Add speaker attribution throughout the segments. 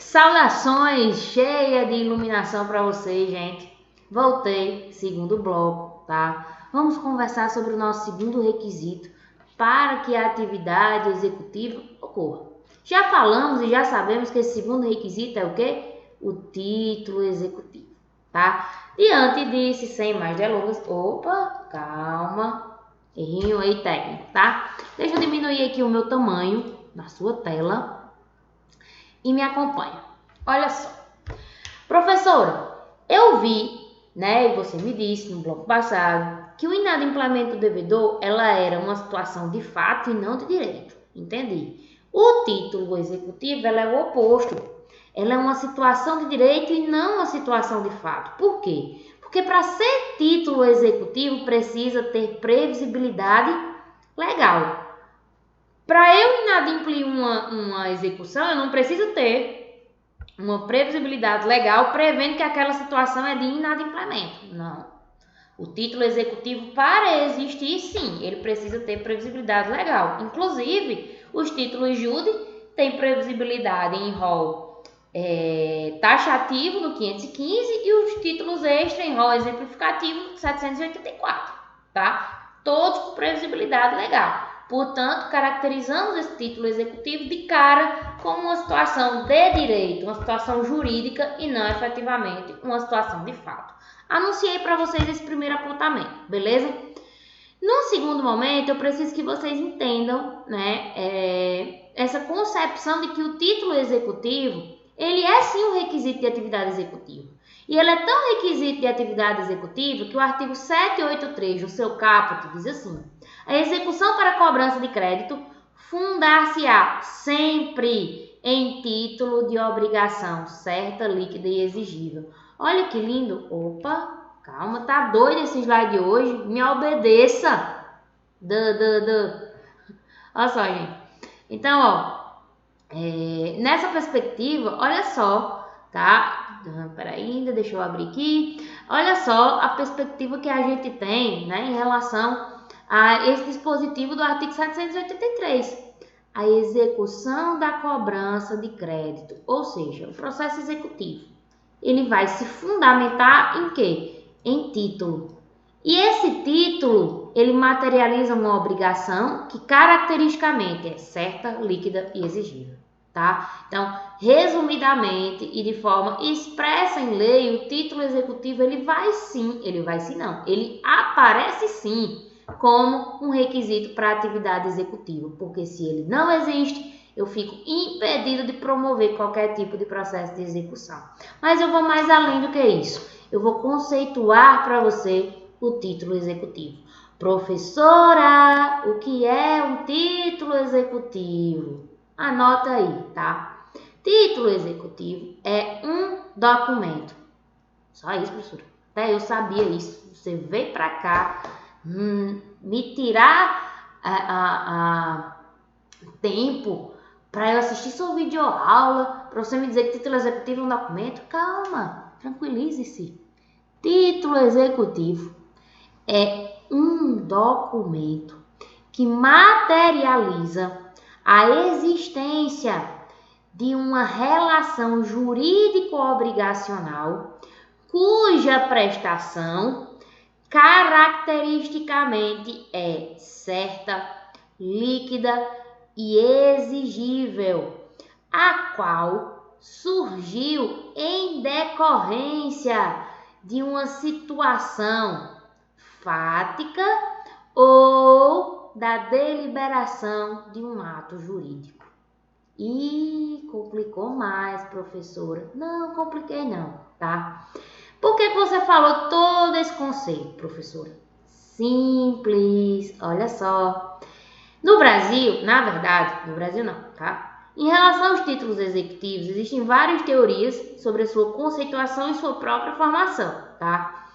Speaker 1: Saudações, cheia de iluminação para vocês, gente. Voltei, segundo bloco, tá? Vamos conversar sobre o nosso segundo requisito para que a atividade executiva ocorra. Já falamos e já sabemos que esse segundo requisito é o quê? O título executivo, tá? Diante disso, sem mais delongas, calma, errinho aí técnico, tá? Deixa eu diminuir aqui o meu tamanho na sua tela e me acompanha. Olha só. Professora, eu vi, né, e você me disse no bloco passado, que o inadimplemento do devedor, ela era uma situação de fato e não de direito. Entendi. O título executivo, ela é o oposto. Ela é uma situação de direito e não uma situação de fato. Por quê? Porque para ser título executivo, precisa ter previsibilidade legal. Para eu inadimplir uma execução, eu não preciso ter uma previsibilidade legal prevendo que aquela situação é de inadimplemento. Não. O título executivo, para existir, sim, ele precisa ter previsibilidade legal. Inclusive, os títulos júri têm previsibilidade em rol taxativo no 515 e os títulos extra em rol exemplificativo no 784, tá? Todos com previsibilidade legal. Portanto, caracterizamos esse título executivo de cara como uma situação de direito, uma situação jurídica e não efetivamente uma situação de fato. Anunciei para vocês esse primeiro apontamento, beleza? No segundo momento, eu preciso que vocês entendam, né, essa concepção de que o título executivo, ele é sim um requisito de atividade executiva. E ele é tão requisito de atividade executiva que o artigo 783 do seu caput diz assim: a execução para cobrança de crédito fundar-se-á sempre em título de obrigação certa, líquida e exigível. Olha que lindo. Opa, calma, tá doido esse slide hoje? Me obedeça. Olha só, gente. Então, nessa perspectiva, olha só, tá? Peraí, deixa eu abrir aqui. Olha só a perspectiva que a gente tem, né, em relação a esse dispositivo do artigo 783. A execução da cobrança de crédito, ou seja, o processo executivo, ele vai se fundamentar em quê? Em título. E esse título, ele materializa uma obrigação que caracteristicamente é certa, líquida e exigível, tá? Então, resumidamente e de forma expressa em lei, o título executivo, ele aparece sim como um requisito para a atividade executiva, porque se ele não existe, eu fico impedido de promover qualquer tipo de processo de execução. Mas eu vou mais além do que isso. Eu vou conceituar para você o título executivo. Professora, o que é um título executivo? Anota aí, tá? Título executivo é um documento. Só isso, professora. Até eu sabia isso. Você veio para cá me tirar tempo para eu assistir sua videoaula, para você me dizer que título executivo é um documento. Calma, tranquilize-se. Título executivo é um documento que materializa a existência de uma relação jurídico-obrigacional cuja prestação caracteristicamente é certa, líquida e exigível, a qual surgiu em decorrência de uma situação fática ou da deliberação de um ato jurídico. Ih, complicou mais, professora. Não, compliquei não, tá? Por que você falou todo esse conceito, professora? Simples, olha só. No Brasil, na verdade, no Brasil não, tá? Em relação aos títulos executivos, existem várias teorias sobre a sua conceituação e sua própria formação, tá?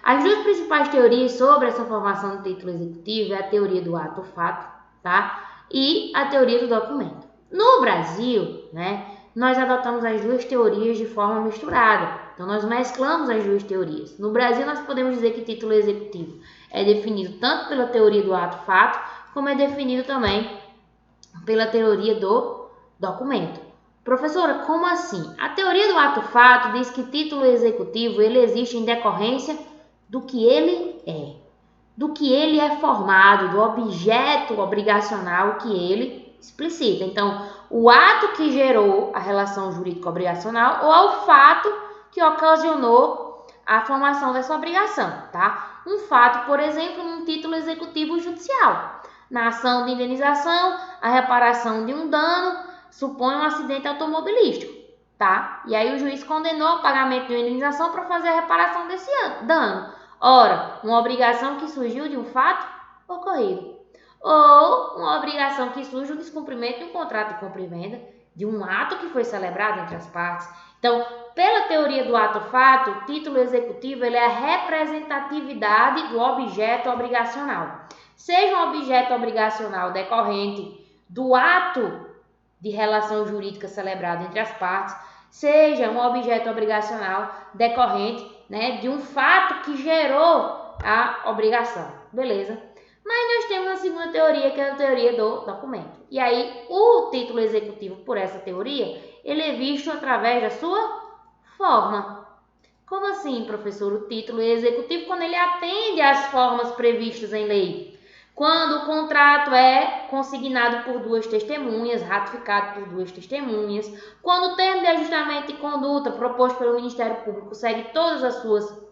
Speaker 1: As duas principais teorias sobre essa formação do título executivo é a teoria do ato-fato, tá? E a teoria do documento. No Brasil, né, nós adotamos as duas teorias de forma misturada. Então, nós mesclamos as duas teorias. No Brasil, nós podemos dizer que título executivo é definido tanto pela teoria do ato-fato, como é definido também pela teoria do documento. Professora, como assim? A teoria do ato-fato diz que título executivo ele existe em decorrência do que ele é, do que ele é formado, do objeto obrigacional que ele explicita. Então, o ato que gerou a relação jurídico-obrigacional ou ao fato que ocasionou a formação dessa obrigação, tá? Um fato, por exemplo, num título executivo judicial. Na ação de indenização, a reparação de um dano, supõe um acidente automobilístico, tá? E aí o juiz condenou o pagamento de uma indenização para fazer a reparação desse dano. Ora, uma obrigação que surgiu de um fato ocorrido. Ou uma obrigação que surge do descumprimento de um contrato de compra e venda, de um ato que foi celebrado entre as partes. Então, pela teoria do ato-fato, o título executivo ele é a representatividade do objeto obrigacional. Seja um objeto obrigacional decorrente do ato de relação jurídica celebrado entre as partes, seja um objeto obrigacional decorrente, né, de um fato que gerou a obrigação. Beleza? Mas nós temos a segunda teoria, que é a teoria do documento. E aí, o título executivo, por essa teoria, ele é visto através da sua forma. Como assim, professor? O título executivo, quando ele atende às formas previstas em lei. Quando o contrato é consignado por duas testemunhas, ratificado por duas testemunhas. Quando o termo de ajustamento de conduta proposto pelo Ministério Público segue todas as suas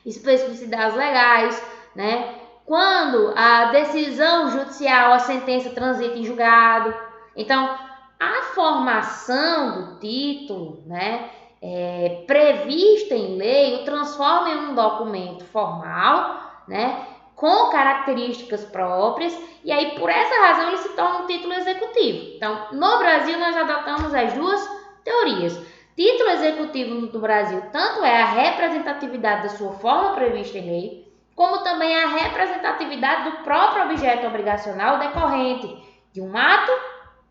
Speaker 1: especificidades legais, né? Quando a decisão judicial, a sentença transita em julgado. Então, a formação do título, né, prevista em lei, o transforma em um documento formal, né, com características próprias, e aí por essa razão ele se torna um título executivo. Então, no Brasil nós adotamos as duas teorias. Título executivo do Brasil tanto é a representatividade da sua forma prevista em lei, como também a representatividade do próprio objeto obrigacional decorrente de um ato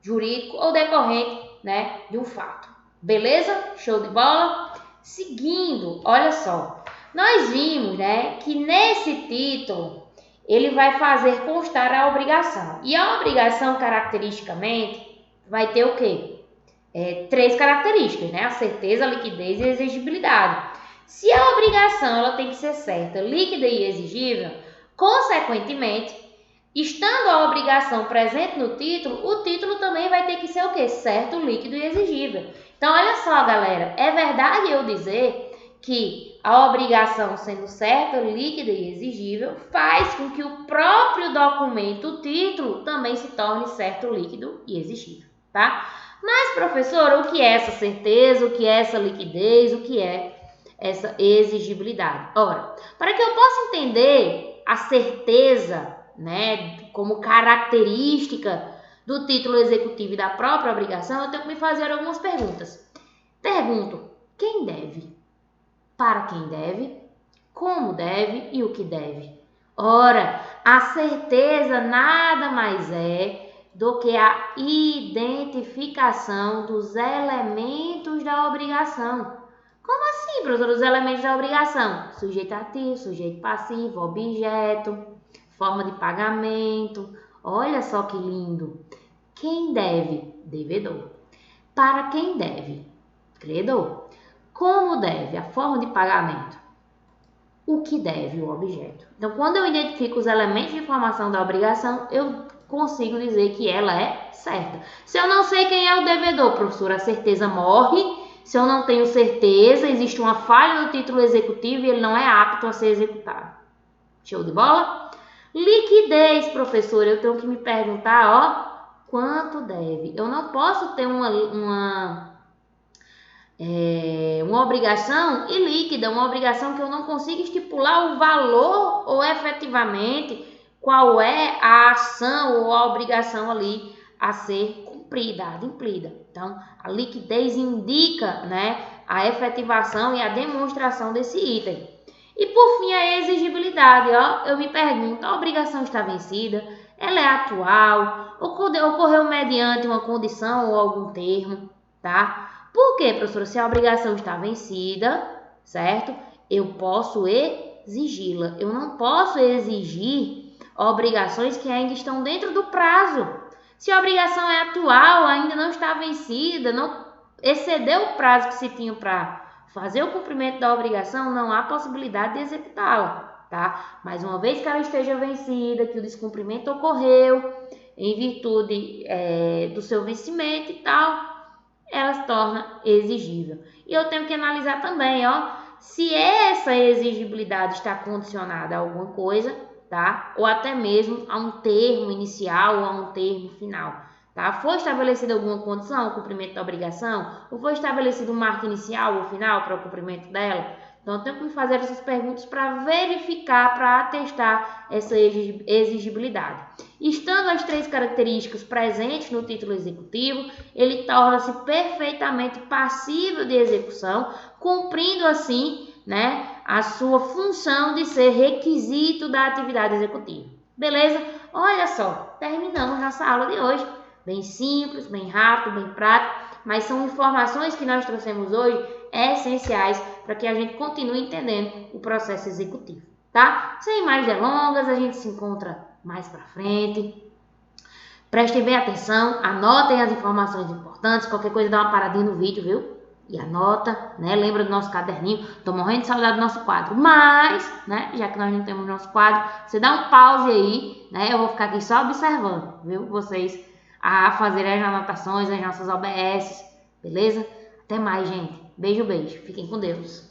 Speaker 1: jurídico ou decorrente, né, de um fato. Beleza? Show de bola? Seguindo, olha só, nós vimos, né, que nesse título ele vai fazer constar a obrigação. E a obrigação, caracteristicamente, vai ter o quê? Três características, né? A certeza, a liquidez e a exigibilidade. Se a obrigação ela tem que ser certa, líquida e exigível, consequentemente, estando a obrigação presente no título, o título também vai ter que ser o quê? Certo, líquido e exigível. Então, olha só, galera, é verdade eu dizer que a obrigação sendo certa, líquida e exigível faz com que o próprio documento, o título, também se torne certo, líquido e exigível, tá? Mas, professor, o que é essa certeza, o que é essa liquidez, o que é essa exigibilidade? Ora, para que eu possa entender a certeza, né, como característica do título executivo e da própria obrigação, eu tenho que me fazer algumas perguntas. Pergunto, quem deve? Para quem deve? Como deve e o que deve? Ora, a certeza nada mais é do que a identificação dos elementos da obrigação. Como assim, professor? Os elementos da obrigação? Sujeito ativo, sujeito passivo, objeto, forma de pagamento. Olha só que lindo. Quem deve? Devedor. Para quem deve? Credor. Como deve? A forma de pagamento. O que deve? O objeto. Então, quando eu identifico os elementos de formação da obrigação, eu consigo dizer que ela é certa. Se eu não sei quem é o devedor, professor, a certeza morre. Se eu não tenho certeza, existe uma falha no título executivo e ele não é apto a ser executado. Show de bola? Liquidez, professor, eu tenho que me perguntar, quanto deve? Eu não posso ter uma obrigação ilíquida, uma obrigação que eu não consiga estipular o valor ou efetivamente qual é a ação ou a obrigação ali a ser cumprida, adimplida. Então, a liquidez indica, né, a efetivação e a demonstração desse item. E por fim, a exigibilidade, eu me pergunto, a obrigação está vencida? Ela é atual? Ocorreu mediante uma condição ou algum termo, tá? Por quê, professora? Se a obrigação está vencida, certo? Eu posso exigi-la. Eu não posso exigir obrigações que ainda estão dentro do prazo. Se a obrigação é atual, ainda não está vencida, não excedeu o prazo que se tinha para fazer o cumprimento da obrigação, não há possibilidade de executá-la, tá? Mas uma vez que ela esteja vencida, que o descumprimento ocorreu em virtude do seu vencimento e tal, ela se torna exigível. E eu tenho que analisar também, se essa exigibilidade está condicionada a alguma coisa, tá? Ou até mesmo a um termo inicial ou a um termo final, tá? Foi estabelecida alguma condição ao cumprimento da obrigação? Ou foi estabelecido um marco inicial ou final para o cumprimento dela? Então, eu tenho que me fazer essas perguntas para verificar, para atestar essa exigibilidade. Estando as 3 características presentes no título executivo, ele torna-se perfeitamente passível de execução, cumprindo assim, a sua função de ser requisito da atividade executiva. Beleza? Olha só, terminamos nossa aula de hoje. Bem simples, bem rápido, bem prático, mas são informações que nós trouxemos hoje essenciais para que a gente continue entendendo o processo executivo, tá? Sem mais delongas, a gente se encontra mais para frente. Prestem bem atenção, anotem as informações importantes, qualquer coisa dá uma paradinha no vídeo, viu? E anota, Lembra do nosso caderninho. Tô morrendo de saudade do nosso quadro, mas, já que nós não temos nosso quadro, você dá um pause aí, Eu vou ficar aqui só observando, viu? Vocês a fazerem as anotações, as nossas OBS, beleza? Até mais, gente. Beijo, beijo. Fiquem com Deus.